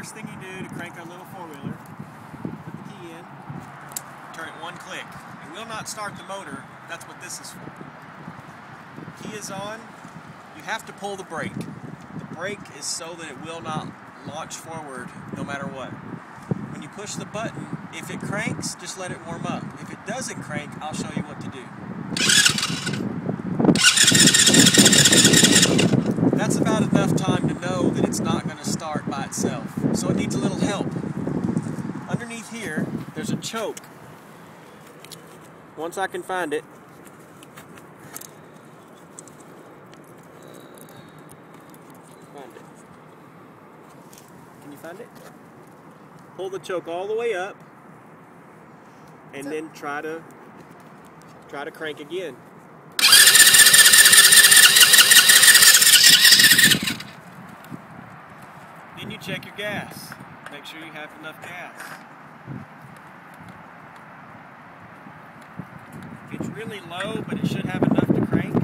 first thing you do to crank our little four-wheeler, put the key in, turn it one click. It will not start the motor. That's what this is for. Key is on. You have to pull the brake. The brake is so that it will not launch forward no matter what. When you push the button, if it cranks, just let it warm up. If it doesn't crank, I'll show you what to do. That's about enough time to know that it's not going to start by itself. So it needs a little help. Underneath here, there's a choke. Once I can find it. Can you find it? Pull the choke all the way up, and then try to crank again. Then you check your gas. Make sure you have enough gas. It's really low, but it should have enough to crank.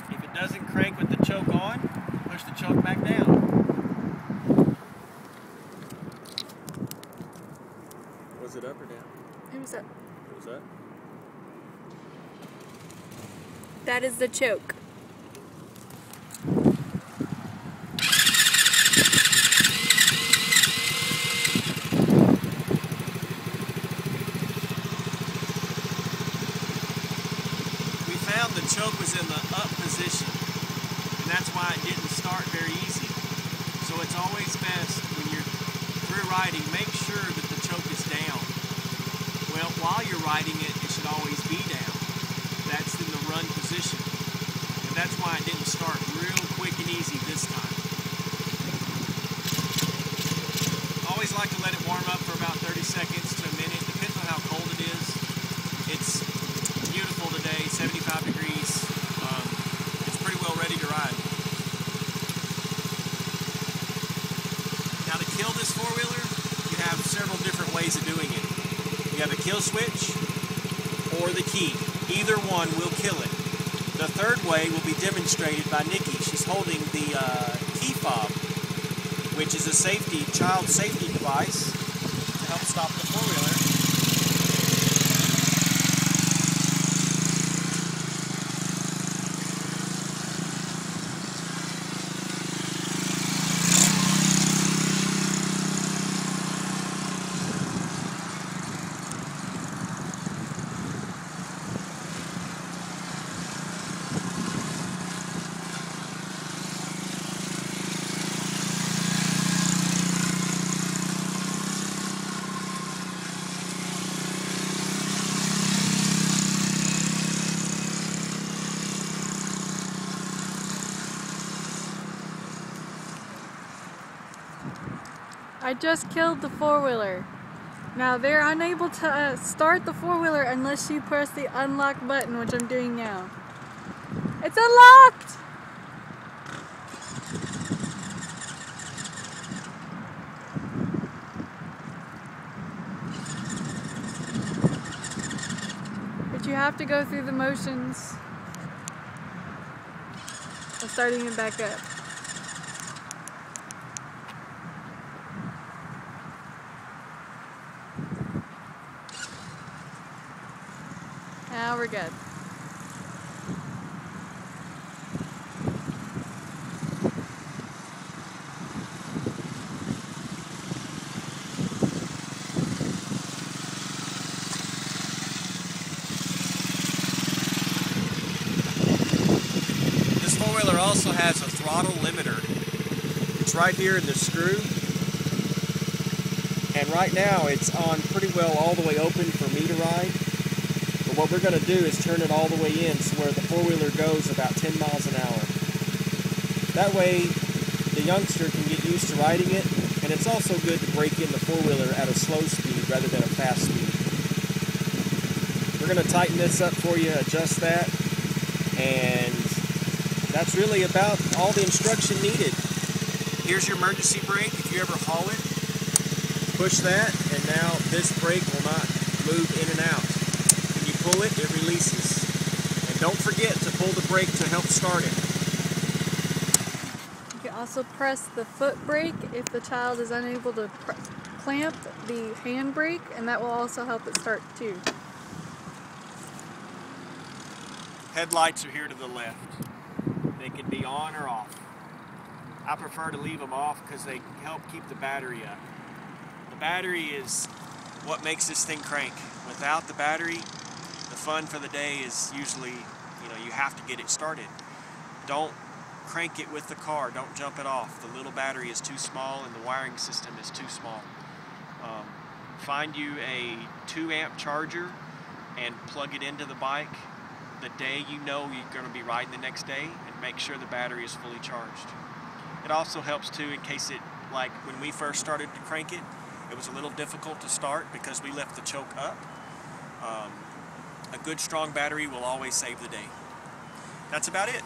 If it doesn't crank with the choke on, push the choke back down. Was it up or down? It was up. It was up? That is the choke. We found the choke was in the up position, and that's why it didn't start very easy. So it's always best when you're through riding, make sure that the choke is down. Well, while you're riding it, it should always be down. That's in the run position. And that's why it didn't start real quick and easy this time. Always like to let it warm up for about 30 seconds to a minute. Depends on how cold it is. It's beautiful today, 75 degrees. It's pretty well ready to ride. Now to kill this four-wheeler, you have several different ways of doing it. You have a kill switch or the key. Either one will kill it. The third way will be demonstrated by Nikki. She's holding the key fob, which is a child safety device to help stop the four-wheeler. I just killed the four-wheeler. Now they're unable to start the four-wheeler unless you press the unlock button, which I'm doing now. It's unlocked! But you have to go through the motions of starting it back up. Now we're good. This four-wheeler also has a throttle limiter. It's right here in the screw. And right now it's on pretty well all the way open for me to ride. What we're going to do is turn it all the way in so where the four-wheeler goes about 10 miles an hour. That way the youngster can get used to riding it, and it's also good to break in the four-wheeler at a slow speed rather than a fast speed. We're going to tighten this up for you, adjust that, and that's really about all the instruction needed. Here's your emergency brake if you ever haul it. Push that, and now this brake will not move in and out. Pull it, it releases. And Don't forget to pull the brake to help start it. You can also press the foot brake if the child is unable to clamp the hand brake, and that will also help it start too. Headlights are here to the left. They can be on or off. I prefer to leave them off because they help keep the battery up. The battery is what makes this thing crank. Without the battery, the fun for the day is usually, you have to get it started. Don't crank it with the car. Don't jump it off. The little battery is too small and the wiring system is too small. Find you a 2-amp charger and plug it into the bike the day you know you're going to be riding the next day, and make sure the battery is fully charged. It also helps too in case like when we first started to crank it, it was a little difficult to start because we left the choke up. A good strong battery will always save the day. That's about it.